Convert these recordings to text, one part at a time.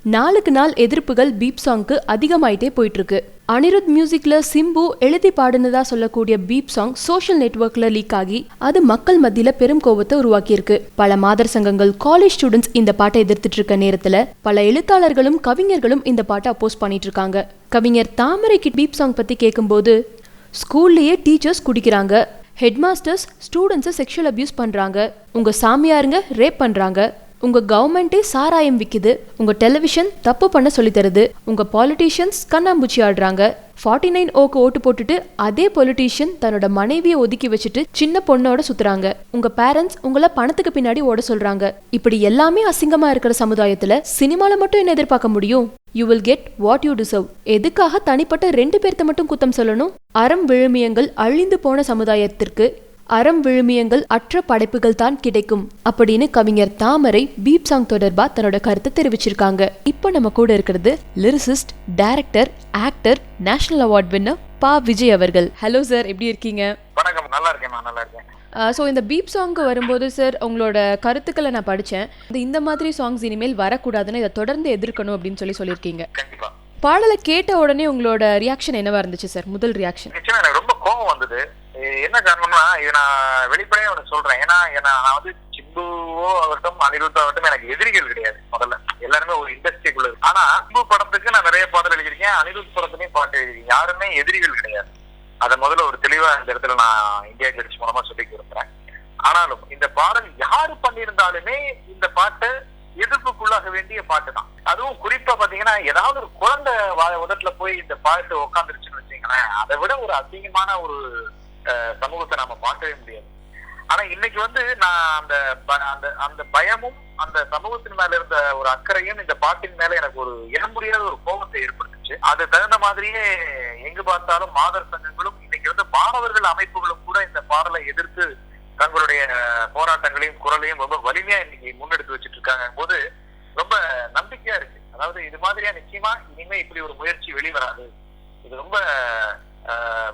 நாளுக்கு நாள் எதிர்ப்புகள் பீப் சாங்க்கு அதிகமாயிட்டே போயிட்டு இருக்கு. அனிருத் மியூசிக்ல சிம்பு எழுதி பாடுனதா சொல்லக்கூடிய பீப் சாங் சோஷியல் நெட்வொர்க்ல லீக் ஆகி அது மக்கள் மத்தியில பெரும் கோபத்தை உருவாக்கி இருக்கு. பல மாதர் சங்கங்கள், காலேஜ் ஸ்டூடெண்ட்ஸ் இந்த பாட்டை எதிர்த்துட்டு இருக்க நேரத்துல பல எழுத்தாளர்களும் கவிஞர்களும் இந்த பாட்டை அப்போஸ் பண்ணிட்டு இருக்காங்க. கவிஞர் தாமரைக்கு பீப் சாங் பத்தி கேட்கும்போது, ஸ்கூல்லயே டீச்சர்ஸ் குடிக்கிறாங்க, ஹெட் மாஸ்டர்ஸ் ஸ்டூடெண்ட்ஸை செக்ஷுவல் அபியூஸ் பண்றாங்க, உங்க சாமியாருங்க ரேப் பண்றாங்க, உங்க கவர்மெண்டே சாராயம் விக்குது, உங்க டெலிவிஷன் தப்பு பண்ண சொல்லி தருது, உங்க பாலிட்டிஷியன்ஸ் கண்ணாம்பூச்சி ஆடுறாங்க, 49 ஓக்கு ஓட்டு போட்டுட்டு அதே பொலிட்டீஷியன் தன்னோட மனைவியை ஒதுக்கி வச்சுட்டு சின்ன பொண்ணோட சுத்துறாங்க, உங்க பேரண்ட்ஸ் உங்களை பணத்துக்கு பின்னாடி ஓட சொல்றாங்க. இப்படி எல்லாமே அசிங்கமா இருக்கிற சமுதாயத்துல சினிமால மட்டும் என்ன எதிர்பார்க்க முடியும்? You will get what you deserve. எதுக்காக தனிப்பட்ட 2 பேர்த்த மட்டும் குத்தம் சொல்லணும்? அறம் விழுமியங்கள் அழிந்து போன சமுதாயத்திற்கு அறம் விழுமியங்கள் அற்ற படைப்புகள் தான் கிடைக்கும் அப்படின்னு கவிஞர் தாமரை பீப் சாங் தொடர்பா தன்னோட கருத்தை தெரிவிச்சிருக்காங்க. இப்போ நம்ம கூட இருக்கிறது lyricist, director, actor, national award winner பா. விஜய் அவர்கள். ஹலோ சார், எப்படி இருக்கீங்க? வணக்கம், நல்லா இருக்கேன், நான் நல்லா இருக்கேன். ஸோ இந்த பீப் சாங்க்கு வரும்போது சார், உங்களோட கருத்துக்களை நான் படித்தேன். இந்த மாதிரி சாங்ஸ் இனிமேல் வரக்கூடாதுன்னு, இதை தொடர்ந்து எதிர்க்கணும் அப்படின்னு சொல்லியிருக்கீங்க. கண்டிப்பா. பாடலை கேட்ட உடனே உங்களோட ரியாக்ஷன் என்னவா இருந்துச்சு சார்? முதல் ரியாக்ஷன்? நிச்சயமா எனக்கு ரொம்ப கோபம் வந்தது. என்ன காரணம்னா, இது நான் வெளிப்படையா ஒன்று சொல்றேன். ஏன்னா நான் வந்து சிம்புவோ ஆகட்டும், அனிருத்தோ ஆகட்டும் எனக்கு எதிரிகள் கிடையாது. முதல்ல எல்லாருமே ஒரு இண்டஸ்ட்ரிக்குள்ள. ஆனா சிம்பு படத்துக்கு நான் நிறைய பாடல் எழுதியிருக்கேன், அனிருத் படத்துலையும் பாட்டு எழுதியிருக்கேன். யாருமே எதிரிகள் கிடையாது. அதை முதல்ல ஒரு தெளிவா இந்த இடத்துல நான் இந்தியா கிளிட்ஸ் மூலமா சொல்லிக்க விரும்புறேன். ஆனாலும் இந்த பாடல் யாரு பண்ணியிருந்தாலுமே இந்த பாட்டு எதிர்ப்புக்குள்ளாக வேண்டிய பாட்டு தான். அதுவும் குறிப்பா பாத்தீங்கன்னா, ஏதாவது ஒரு குழந்தை உதட்டுல போய் இந்த பாட்டு உட்காந்துருச்சுன்னு வச்சீங்களேன், அதை விட ஒரு அசிங்கமான ஒரு சமூகத்தை நாம பார்க்கவே முடியாது. ஆனா இன்னைக்கு வந்து நான் அந்த பயமும் அந்த சமூகத்தின் மேல இருந்த ஒரு அக்கறையும் இந்த பாட்டின் மேல எனக்கு ஒரு இனம் புரியாத ஒரு கோபத்தை ஏற்படுத்துச்சு. அது தகுந்த மாதிரியே எங்கு பார்த்தாலும் மாதர் சங்கங்களும் இன்னைக்கு வந்து மாணவர்கள் அமைப்புகளும் கூட இந்த பாடலை எதிர்த்து தங்களுடைய போராட்டங்களையும் குரலையும் ரொம்ப வலிமையா இன்னைக்கு முன்னெடுத்து வச்சுட்டு இருக்காங்க போது ரொம்ப நம்பிக்கையா இருக்கு. அதாவது இது மாதிரியா நிச்சயமா இனிமே இப்படி ஒரு முயற்சி வெளிவராது. இது ரொம்ப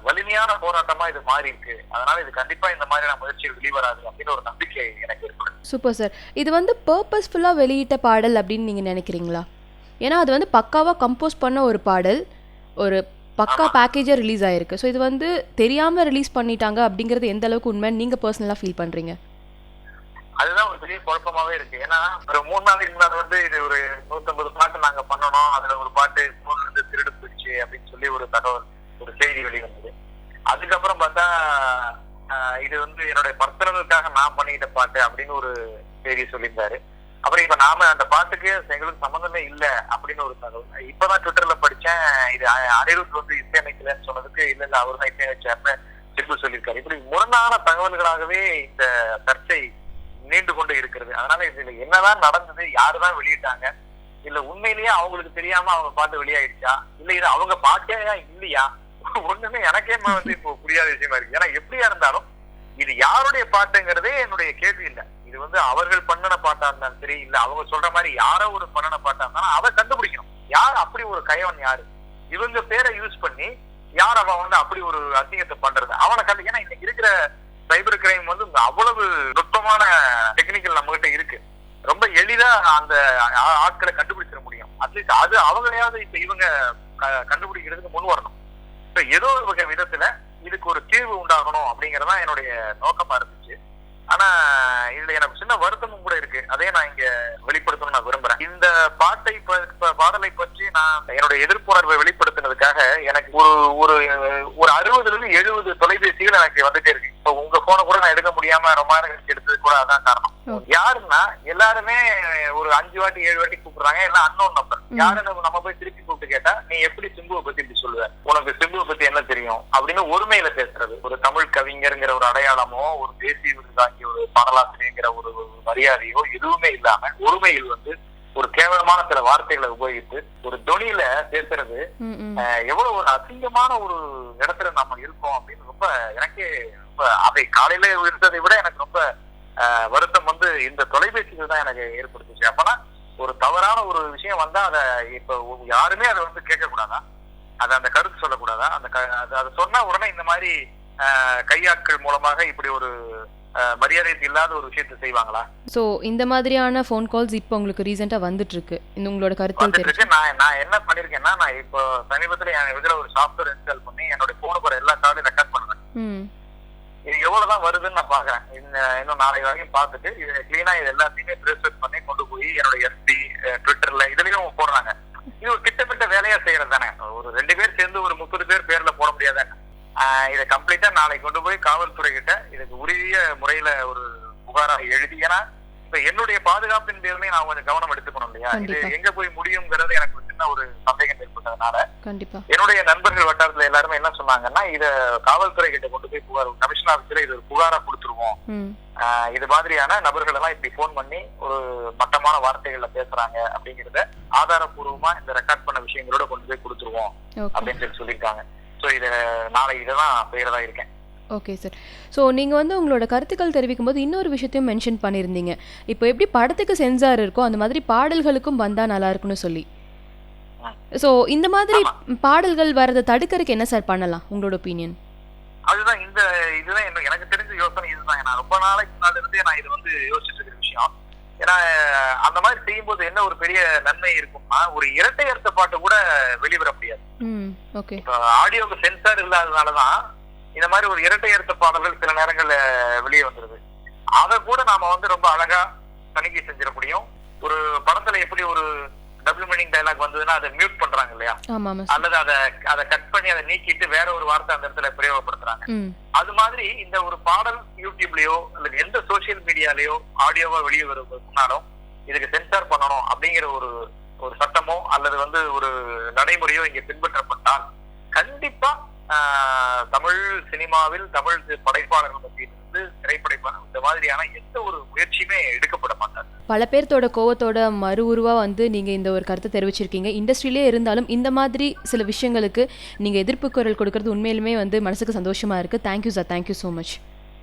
வலிமையான போராட்டமா இது மாறி இருக்கு. அதனால இது கண்டிப்பா இந்த மாதிரியான முயற்சிகள் வெளிவராது அப்படின்னு ஒரு நம்பிக்கை எனக்கு ஏற்படும். Super sir. இது வந்து பர்பஸ்ஃபுல்லா வெளியிட்ட பாடல் அப்படின்னு நீங்க நினைக்கிறீங்களா? ஏன்னா அது வந்து பக்காவா கம்போஸ் பண்ண ஒரு பாடல், ஒரு பக்கா பேக்கேஜா ரிலீஸ் ஆயிருக்கு. ஸோ இது வந்து தெரியாம ரிலீஸ் பண்ணிட்டாங்க அப்படிங்கிறது எந்த அளவுக்கு உண்மை நீங்க பர்சனலா ஃபீல் பண்றீங்க? அதுதான் ஒரு பெரிய குழப்பமாவே இருக்கு. ஏன்னா ஒரு 3 நாளைக்கு முன்னாடி வந்து இது ஒரு 150 பாட்டு நாங்க பண்ணணும், அதுல ஒரு பாட்டு போன்ல இருந்து திருடு போயிடுச்சு அப்படின்னு சொல்லி ஒரு தகவல், ஒரு செய்தி வெளிவந்தது. அதுக்கப்புறம் பார்த்தா இது வந்து என்னுடைய பர்சனலுக்காக நான் பண்ணிக்கிட்ட பாட்டு அப்படின்னு ஒரு செய்தி சொல்லியிருந்தாரு. அப்புறம் இப்ப நாம அந்த பாட்டுக்கு எங்களுக்கு சம்பந்தமே இல்லை அப்படின்னு ஒரு தகவல். இப்பதான் ட்விட்டர்ல படிச்சேன், இது அனிருத் வந்து இசையமைக்கலன்னு சொன்னதுக்கு இல்ல அவர் தான் இசையமைச்சார்னு சிம்பு சொல்லியிருக்காரு. இப்படி முரணான தகவல்களாகவே இந்த சர்ச்சை நீண்டு கொண்டு இருக்கிறது. அதனால இதுல என்னதான் நடந்தது, யாருதான் வெளியிட்டாங்க, இல்ல உண்மையிலேயே அவங்களுக்கு தெரியாம அவங்க பாட்டு வெளியாயிடுச்சா, இல்ல இது அவங்க பாட்டே இல்லையா, ஒண்ணுமே எனக்கே வந்து இப்போ புரியாத விஷயமா இருக்கு. ஏன்னா எப்படியா இருந்தாலும் இது யாருடைய பாட்டுங்கிறதே என்னுடைய கேள்வி இல்லை. இது வந்து அவர்கள் பண்ணின பாட்டா இருந்தாலும் சரி, இல்ல அவங்க சொல்ற மாதிரி யாரோ ஒரு பண்ணின பாட்டா இருந்தாலும் அதை கண்டுபிடிக்கணும். யார் அப்படி ஒரு கயவன், யாரு இவங்க பேரை யூஸ் பண்ணி யார் அவன் வந்து அப்படி ஒரு அசிங்கத்தை பண்றது, அவனை கண்டு. ஏன்னா இன்னைக்கு இருக்கிற சைபர் கிரைம் வந்து அவ்வளவு நுட்பமான டெக்னிக்கல் நம்ம கிட்ட இருக்கு. ரொம்ப எளிதா அந்த ஆட்களை கண்டுபிடிச்சிட முடியும். அட்லீஸ்ட் அது அவங்களையாவது இப்ப இவங்க கண்டுபிடிக்கிறதுக்கு முன் வரணும். ஏதோ ஒரு வகை விதத்துல இதுக்கு ஒரு தீர்வு உண்டாகணும் அப்படிங்கறதான் என்னுடைய நோக்கமா இருந்துச்சு. ஆனா இதுல எனக்கு சின்ன வருத்தமும் கூட இருக்கு. அதே நான் இங்க வெளிப்படுத்தணும்னு நான் விரும்புறேன். இந்த பாடலை பற்றி நான் என்னுடைய எதிர்ப்புணர்வை வெளிப்படுத்தினதுக்காக எனக்கு ஒரு 60 இருந்து 70 தொலைபேசிகள் எனக்கு வந்துட்டே இருக்கு. இப்போ உங்க போனை கூட நான் எடுக்க முடியாம ரொம்ப நேரம் எடுத்தது கூட அதான் காரணம். யாருன்னா எல்லாருமே ஒரு 5 வாட்டி 7 வாட்டி கூப்பிடுறாங்க, எல்லாம் அன்னோன் நம்பர். யாருன்னு நம்ம போய் திருப்பி கூப்பிட்டு கேட்டா, நீ எப்படி சிம்புவை பத்தி இப்படி சொல்லுவ, உனக்கு சிம்புவை பத்தி என்ன தெரியும் அப்படின்னு ஒருமையில பேசுறது. ஒரு தமிழ் கவிஞருங்கிற ஒரு அடையாளமோ, ஒரு தேசிய விருதாங்கிய ஒரு பாடலாசிரியங்கிற ஒரு மரியாதையோ எதுவுமே இல்லாம ஒருமையில் வந்து ஒரு கேவலமான சில வார்த்தைகளை உபயோகித்து ஒரு தொனியில பேசுறது எவ்வளவு ஒரு அசிங்கமான ஒரு இடத்துல நம்ம இருக்கோம் அப்படின்னு ரொம்ப எனக்கே ரொம்ப அதை காலையில இருந்ததை விட எனக்கு ரொம்ப வருத்தம் வந்து இந்த தொலைபேசிகள் தான் எனக்கு ஏற்படுத்துச்சு. அப்பனா ஒரு தவறான ஒரு விஷயம் வந்தா அதை இப்ப யாருமே அதை வந்து கேட்க கூடாதா, அதை அந்த கருத்து சொல்லக்கூடாதா, அதை சொன்னா உடனே இந்த மாதிரி கையாட்கள் மூலமாக இப்படி ஒரு மரியாதைக்கு இல்லாத ஒரு விஷயத்தை செய்வாங்களா? ஸோ இந்த மாதிரியான ஃபோன் கால்ஸ் இப்போ உங்களுக்கு ரீசெண்டாக வந்துட்டு இருக்கு. இந்த உங்களோட கருத்து இருக்கு. நான் என்ன பண்ணிருக்கேன்னா, நான் இப்போ சமீபத்துல என் இதுல ஒரு சாஃப்ட்வேர் இன்ஸ்டால் பண்ணி என்னோட போனுக்கு வர எல்லா கார்டும் ரெக்கார்ட் பண்ணுவேன். இது எவ்வளவுதான் வருதுன்னு நான் பாக்குறேன். இன்னும் நாளை வரைக்கும் பார்த்துட்டு இது கிளீனா இது எல்லாத்தையுமே ட்ரேஸ் பண்ணி கொண்டு போய் என்னோட எஃபி, ட்விட்டர்ல இதுலயும் போடுறாங்க. இது ஒரு திட்டமிட்ட வேலையா செய்யறது தானே. ஒரு 2 பேர் சேர்ந்து ஒரு 30 பேர் பேர்ல போட முடியாதானே. இதை கம்ப்ளீட்டா நாளைக்கு கொண்டு போய் காவல்துறை கிட்ட இதுக்கு உரிய முறையில ஒரு புகாராக எழுதி, ஏன்னா இப்ப என்னுடைய பாதுகாப்பின் பேர்லயே நான் கொஞ்சம் கவனம் எடுத்துக்கணும் இல்லையா. இது எங்க போய் முடியுங்கிறது எனக்கு சின்ன ஒரு சந்தேகம் ஏற்பட்டதுனால என்னுடைய நண்பர்கள் வட்டாரத்துல எல்லாருமே என்ன சொன்னாங்கன்னா, இத காவல்துறை கிட்ட கொண்டு போய் புகார், கமிஷன் ஆபீஸ்ல இது ஒரு புகாரா கொடுத்துருவோம். இது மாதிரியான நபர்கள் எல்லாம் இப்படி போன் பண்ணி ஒரு மட்டமான வார்த்தைகள்ல பேசுறாங்க அப்படிங்கறத ஆதாரப்பூர்வமா இந்த ரெக்கார்ட் பண்ண விஷயங்களோட கொண்டு போய் கொடுத்துருவோம் அப்படின்னு சொல்லியிருக்காங்க. ஸோ இதை நாளை இதைதான் செய்யறதா இருக்கேன். Okay sir. ஸோ நீங்கள் வந்து உங்களோட கருத்துக்கள் தெரிவிக்கும் போது இன்னொரு விஷயத்தையும் மென்ஷன் பண்ணியிருந்தீங்க. இப்போ எப்படி படத்துக்கு சென்சார் இருக்கோ அந்த மாதிரி பாடல்களுக்கும் வந்தால் நல்லா இருக்குன்னு சொல்லி. ஸோ இந்த மாதிரி பாடல்கள் வரதை தடுக்கிறதுக்கு என்ன சார் பண்ணலாம், உங்களோட ஒப்பீனியன்? அதுதான் இதுதான் எனக்கு தெரிஞ்ச யோசனை இதுதான். நான் ரொம்ப நாளைக்கு முன்னாடி இருந்தே நான் இது வந்து யோசிச்சுட்டு இருக்கிற விஷயம். ஏன்னா அந்த மாதிரி செய்யும் போது என்ன ஒரு பெரிய நன்மை இருக்கும்னா, ஒரு இரட்டை அர்த்த பாட்டு கூட வெளிவர முடியாது. ஆடியோக்கு சென்சார் இல்லாததுனாலதான் இந்த மாதிரி ஒரு இரட்டை அர்த்த பாடல்கள் சில நேரங்கள்ல வெளியே வந்துருது. அதை கூட நாம வந்து ரொம்ப அழகா தணிக்கை செஞ்சிட முடியும். ஒரு படத்துல எப்படி ஒரு டபுள் மீனிங் டயலாக் வந்ததுன்னா அதை மியூட் பண்றாங்க இல்லையா, அல்லது அதை கட் பண்ணி அதை நீக்கிட்டு வேற ஒரு வார்த்தை அந்த இடத்துல பிரயோகப்படுத்துறாங்க. அது மாதிரி இந்த ஒரு பாடல் யூடியூப்லயோ அல்லது எந்த சோசியல் மீடியாலயோ ஆடியோவா வெளியே வருவதுனாலும் இதுக்கு சென்சார் பண்ணணும் அப்படிங்கிற ஒரு சட்டமோ அல்லது வந்து ஒரு நடைமுறையோ இங்க பின்பற்றப்பட்டால் கண்டிப்பா தமிழ் சினிமாவில் தமிழ் படைப்பாளர்கள் மத்தியிலிருந்து திரைப்படைப்பாளர் இந்த மாதிரியான எந்த ஒரு முயற்சியுமே எடுக்கப்பட மாட்டார். பல பேர்த்தோட கோவத்தோட மறு உருவா வந்து நீங்க இந்த ஒரு கருத்தை தெரிவிச்சிருக்கீங்க. இண்டஸ்ட்ரியிலே இருந்தாலும் இந்த மாதிரி சில விஷயங்களுக்கு நீங்க எதிர்ப்பு குரல் கொடுக்கறது உண்மையிலுமே வந்து மனசுக்கு சந்தோஷமா இருக்கு. Thank you sir, thank you so much.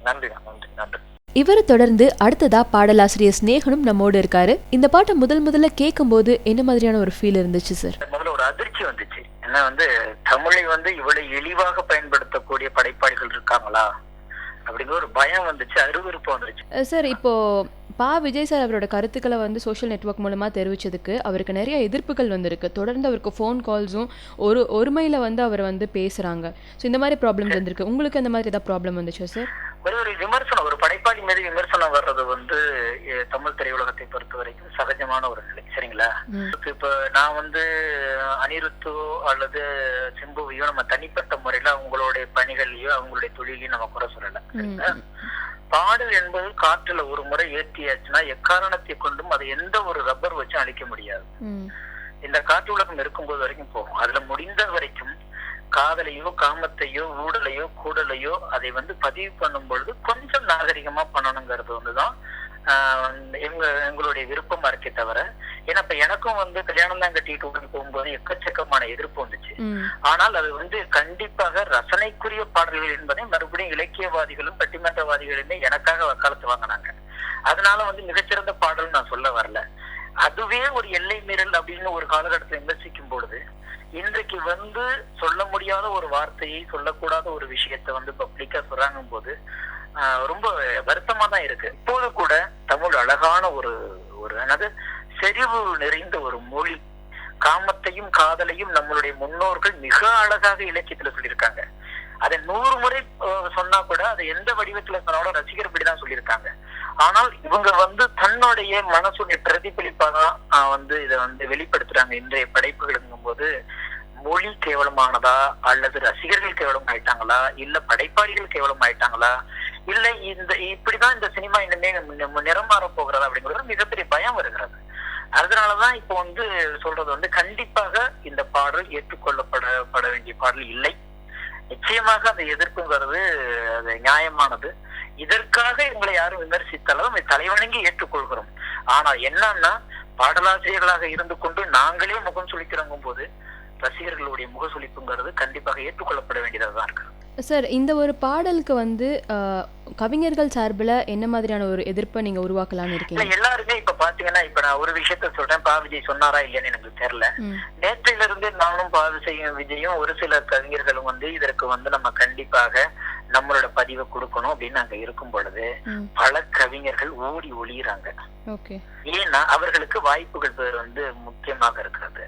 நன்றி நன்றி நன்றி. இவரை தொடர்ந்து அடுத்ததா பாடலாசிரியர் ஸ்நேகனும் நம்மோடு இருக்காரு. இந்த பாட்டை முதல்ல கேட்கும் போது என்ன மாதிரியான ஒரு ஃபீல் இருந்துச்சு சார்? முதல்ல ஒரு அதிர்ச்சி வந்துச்சு. ஏன்னா வந்து தமிழை வந்து இவ்வளவு இழிவாக பயன்படுத்தக்கூடிய படைப்பாளிகள் இருக்காங்களா அப்படிங்கிற ஒரு பயம் வந்துச்சு, அருவருப்பு வந்துருச்சு. சார் இப்போ விஜய் சார் அவரோட கருத்துக்களை வந்து சோஷியல் நெட்வொர்க் மூலமா தெரிவிச்சதுக்கு அவருக்கு நிறைய எதிர்ப்புகள் வந்திருக்கு. தொடர்ந்து அவருக்கு ஃபோன் கால்ஸும் ஒருமையில வந்து அவர் வந்து பேசுறாங்க. ஸோ இந்த மாதிரி ப்ராப்ளம்ஸ் வந்திருக்கு. உங்களுக்கு அந்த மாதிரி ஏதாவது ப்ராப்ளம் வந்துச்சா சார்? ஒரு விமர்சனம், ஒரு படைப்பாளி மீது விமர்சனம் வர்றது வந்து தமிழ் திரையுலகத்தை பொறுத்த வரைக்கும் சகஜமான ஒரு நிலை, சரிங்களா? இப்ப நான் வந்து அனிருத்தோ அல்லது சிம்புவையோ நம்ம தனிப்பட்ட முறையில அவங்களுடைய பணிகளையோ அவங்களுடைய தொழிலையும் நம்ம குறை சொல்லல. பாடல் என்பது காற்றுல ஒரு முறை ஏற்றியாச்சுன்னா எக்காரணத்தை கொண்டும் அதை எந்த ஒரு ரப்பர் வச்சும் அழிக்க முடியாது. இந்த காற்று உலகம் இருக்கும்போது வரைக்கும் போகும். அதுல முடிந்த வரைக்கும் காதலையோ காமத்தையோ ஊடலையோ கூடலையோ அதை வந்து பதிவு பண்ணும் பொழுது கொஞ்சம் நாகரிகமா பண்ணணுங்கிறது வந்துதான் எங்களுடைய விருப்பமா இருக்கே தவிர. ஏன்னா இப்ப எனக்கும் வந்து கல்யாணம் தான் கட்டிட்டு போகும்போது எக்கச்சக்கமான எதிர்ப்பு வந்துச்சு. ஆனால் அது வந்து கண்டிப்பாக ரசனைக்குரிய பாடல்கள் என்பதை மறுபடியும் இலக்கியவாதிகளும் பட்டிமன்றவாதிகளுமே எனக்காக வக்காலத்து வாங்கினாங்க. அதனால வந்து மிகச்சிறந்த பாடல் நான் சொல்ல வரல. அதுவே ஒரு எல்லை மீறல் அப்படின்னு ஒரு காலகட்டத்தை விமர்சிக்கும் பொழுது இன்றைக்கு வந்து சொல்ல முடியாத ஒரு வார்த்தையை, சொல்லக்கூடாத ஒரு விஷயத்த வந்து பப்ளிக்கா சொல்றாங்க போது ரொம்ப வருத்தமா தான் இருக்கு. இப்போது கூட தமிழ் அழகான ஒரு அதாவது செறிவு நிறைந்த ஒரு மொழி. காமத்தையும் காதலையும் நம்மளுடைய முன்னோர்கள் மிக அழகாக இலக்கியத்துல சொல்லியிருக்காங்க. அதை 100 முறை சொன்னா கூட அதை எந்த வடிவத்துல சொன்னாலும் ரசிகர்படிதான் சொல்லியிருக்காங்க. ஆனால் இவங்க வந்து தன்னுடைய மனசுடைய பிரதிபலிப்பாதான் வந்து இதை வந்து வெளிப்படுத்துறாங்க. இன்றைய படைப்புகளுங்கும் போது மொழி கேவலமானதா அல்லது ரசிகர்கள் கேவலம் ஆயிட்டாங்களா இல்ல படைப்பாளிகள் கேவலம் ஆயிட்டாங்களா இல்ல இப்படிதான் இந்த சினிமா இனிமே நிறம் மாற போகிறதா அப்படிங்கிறது மிகப்பெரிய பயம் வருகிறது. அதனாலதான் இப்ப வந்து சொல்றது வந்து கண்டிப்பாக இந்த பாடல் ஏற்றுக்கொள்ளப்பட வேண்டிய பாடல் இல்லை. நிச்சயமாக அந்த எதிர்ப்புங்கிறது அது நியாயமானது. இதற்காக எங்களை யாரும் விமர்சித்தாலும் அதை தலைவணங்கி ஏற்றுக்கொள்கிறோம். ஆனா என்னன்னா பாடலாசிரியர்களாக இருந்து கொண்டு நாங்களே முகம் சுளிக்கிறோங்கும் போது ரசிகர்களுடைய முகசுளிப்புங்கிறது கண்டிப்பாக ஏற்றுக்கொள்ளப்பட வேண்டியதாக இருக்கு. சார், இந்த ஒரு பாடலுக்கு வந்து கவிஞர்கள் சார்பில் என்ன மாதிரியான ஒரு எதிர்ப்பை நீங்க உருவாக்கலாம்னு இருக்கீங்க? எல்லாருமே இப்ப பாத்தீங்கன்னா, இப்ப நான் ஒரு விஷயத்த சொல்றேன், விஜய் சொன்னாரா இல்லையான்னு எனக்கு தெரியல. நேற்றிலிருந்து நானும் விஜயும் ஒரு சில கவிஞர்களும் வந்து இதற்கு வந்து நம்ம கண்டிப்பாக நம்மளோட பதிவை கொடுக்கணும் அப்படின்னு நாங்க இருக்கும் பொழுது பல கவிஞர்கள் ஓடி ஒளியிறாங்க. ஏன்னா அவர்களுக்கு வாய்ப்புகள் வந்து முக்கியமாக இருக்கிறது.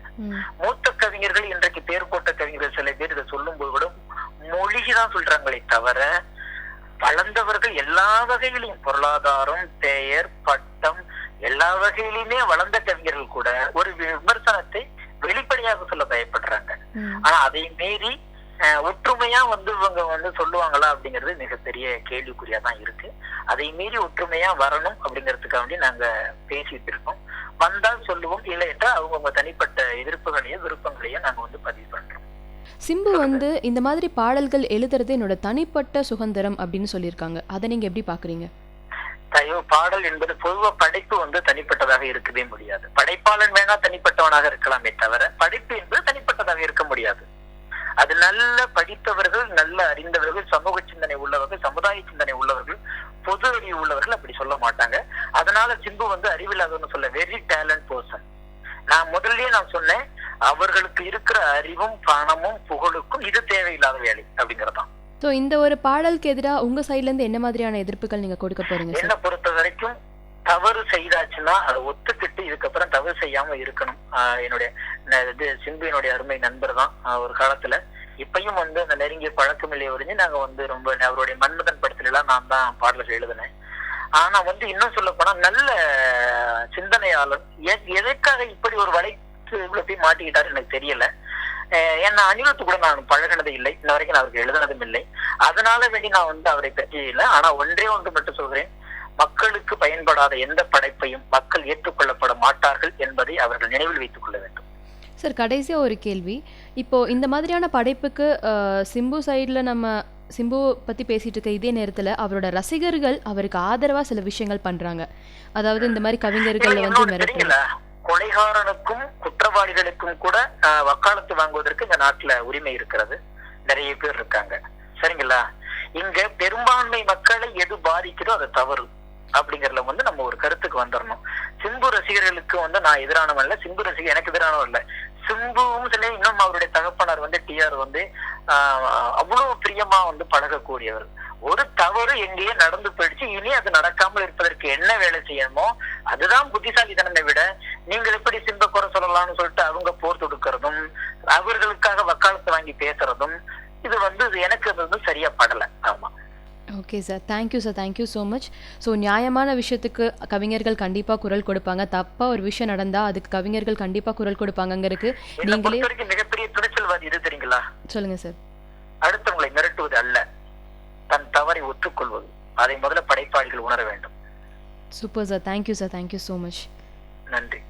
மூத்த கவிஞர்கள் இன்றைக்கு பேர் போட்ட கவிஞர்கள் சில பேர் இதை சொல்லும் போது கூட மொழிதான் சொல்றாங்களே தவிர, வளர்ந்தவர்கள் எல்லா வகையிலையும் பொருளாதாரம், பெயர், பட்டம் எல்லா வகையிலுமே வளர்ந்த கவிஞர்கள் கூட ஒரு விமர்சனத்தை வெளிப்படையாக சொல்ல பயப்படுறாங்க. ஆனா அதை மீறி ஒற்றுமையா வந்து இவங்க வந்து சொல்லுவாங்களா அப்படிங்கிறது மிகப்பெரிய கேள்விக்குறியாதான் இருக்கு. அதை மீறி ஒற்றுமையா வரணும் அப்படிங்கிறதுக்காக வேண்டி நாங்க பேசிட்டு இருக்கோம். வந்தால் சொல்லுவோம், இல்லை என்றால் அவங்க தனிப்பட்ட எதிர்ப்புகளையும் விருப்பங்களையும் நாங்க வந்து பதிவு பண்றோம். சிம்பு வந்து இந்த மாதிரி பாடல்கள் எழுதுறது என்னோட தனிப்பட்ட சுதந்திரம் அப்படின்னு சொல்லியிருக்காங்க. அதை நீங்க எப்படி பாக்குறீங்க? பாடல் என்பது பொதுவா படைப்பு வந்து தனிப்பட்டதாக இருக்கவே முடியாது. படைப்பாளன் வேணா தனிப்பட்டவனாக இருக்கலாமே தவிர படைப்பு என்பது தனிப்பட்டதாக இருக்க முடியாது. அது நல்ல படித்தவர்கள், நல்ல அறிந்தவர்கள், சமூக சிந்தனை உள்ளவர்கள், சமுதாய சிந்தனை உள்ளவர்கள், பொது அறிவு உள்ளவர்கள் அப்படி சொல்ல மாட்டாங்க. அதனால சிம்பு வந்து அறிவில்லாதவன்னு சொல்ல, வெரி டேலண்ட் பர்சன். நான் முதல்லயே நான் சொன்னேன், அவர்களுக்கு இருக்கிற அறிவும் பணமும் புகழுக்கும் இது தேவையில்லாத வேலை அப்படிங்கறதான். இந்த ஒரு பாடலுக்கு எதிராக உங்க சைட்ல இருந்து என்ன மாதிரியான எதிர்ப்புகள் நீங்க கொடுக்க போறீங்க? என்ன பொறுத்த வரைக்கும் தவறு செய்தாச்சுன்னா அதை ஒத்துக்கிட்டு இதுக்கப்புறம் தவறு செய்யாம இருக்கணும். என்னுடைய சிம்பு என்னுடைய அருமை நண்பர் தான் ஒரு காலத்துல. இப்பயும் வந்து அந்த நெருங்கிய பழக்கமில்லை ஒழிஞ்சு நாங்க வந்து ரொம்ப அவருடைய மன்மதன் படத்துல எல்லாம் நான் தான் பாடல்கள் எழுதினேன். ஆனா வந்து இன்னும் சொல்ல போனா நல்ல சிந்தனையாளர். எதற்காக இப்படி ஒரு வலைக்கு இவ்வளவு போய் மாட்டிக்கிட்டாரு எனக்கு தெரியல. ஏன்னா அனிருத்து கூட நான் பழகினது இல்லை, இன்ன வரைக்கும் நான் அவருக்கு எழுதினதும் இல்லை. அதனால வேண்டி நான் வந்து அவரை பற்றி இல்லை. ஆனா ஒன்றே ஒன்று மட்டும் சொல்கிறேன், மக்களுக்கு பயன்படாத எந்த படைப்பையும் மக்கள் ஏற்றுக்கொள்ளப்பட மாட்டார்கள் என்பதை அவர்கள் நினைவில் வைத்துக் கொள்ள வேண்டும். சார், கடைசியா ஒரு கேள்வி. இப்போ இந்த மாதிரியான படைப்புக்கு சிம்பு சைடில் நம்ம சிம்பு பற்றி பேசிட்டு இருக்க இதே நேரத்தில் அவரோட ரசிகர்கள் அவருக்கு ஆதரவாக சில விஷயங்கள் பண்ணுறாங்க. அதாவது இந்த மாதிரி கவிஞர்கள் வந்து மிரட்டல, கொலைகாரனுக்கும் குற்றவாளிகளுக்கும் கூட வக்காலத்து வாங்குவதற்கு இந்த நாட்டுல உரிமை இருக்கிறது. நிறைய பேர் இருக்காங்க, சரிங்களா? இங்க பெரும்பான்மை மக்களை எது பாதிக்குதோ அது தவறு அப்படிங்கறதுல வந்து நம்ம ஒரு கருத்துக்கு வந்துடணும். சிம்பு ரசிகர்களுக்கு வந்து நான் எதிரானவன் இல்ல, சிம்பு ரசிகர் எனக்கு எதிரானவன் இல்ல. சிம்புவும் சில இன்னும் அவருடைய தகப்பனார் வந்து டிஆர் வந்து அவ்வளவு பிரியமா வந்து பழகக்கூடியவர். ஒரு தவறு எங்கேயே நடந்து போயிடுச்சு, இனி அது நடக்காமல் இருப்பதற்கு என்ன வேலை செய்யணுமோ அதுதான் புத்திசாலித்தனத்தை விட நீங்கள் எப்படி சிம்ப குறை சொல்லலாம்னு சொல்லிட்டு அவங்க போர் தொடுக்கிறதும் அவர்களுக்காக வக்காலத்து வாங்கி பேசுறதும் இது வந்து எனக்கு அது வந்து சரியா படல. ஆமா, okay sir, thank you sir, thank you so much. So நியாயமான விஷயத்துக்கு கவிஞர்கள் கண்டிப்பாக குரல் கொடுப்பாங்க. தப்பா ஒரு விஷயம் நடந்தால் அதுக்கு கவிஞர்கள் கண்டிப்பாக குரல் கொடுப்பாங்கிறதுக்கு நீங்களே மிகப்பெரிய துணிச்சல்வாதி இது தெரியுங்களா? சொல்லுங்க சார். அடுத்தவங்களை மிரட்டுவது அல்ல, தன் தவறை ஒத்துக்கொள்வது. அதை முதல்ல படைப்பாளிகள் உணர வேண்டும். Super sir, thank you sir, thank you so much. நன்றி.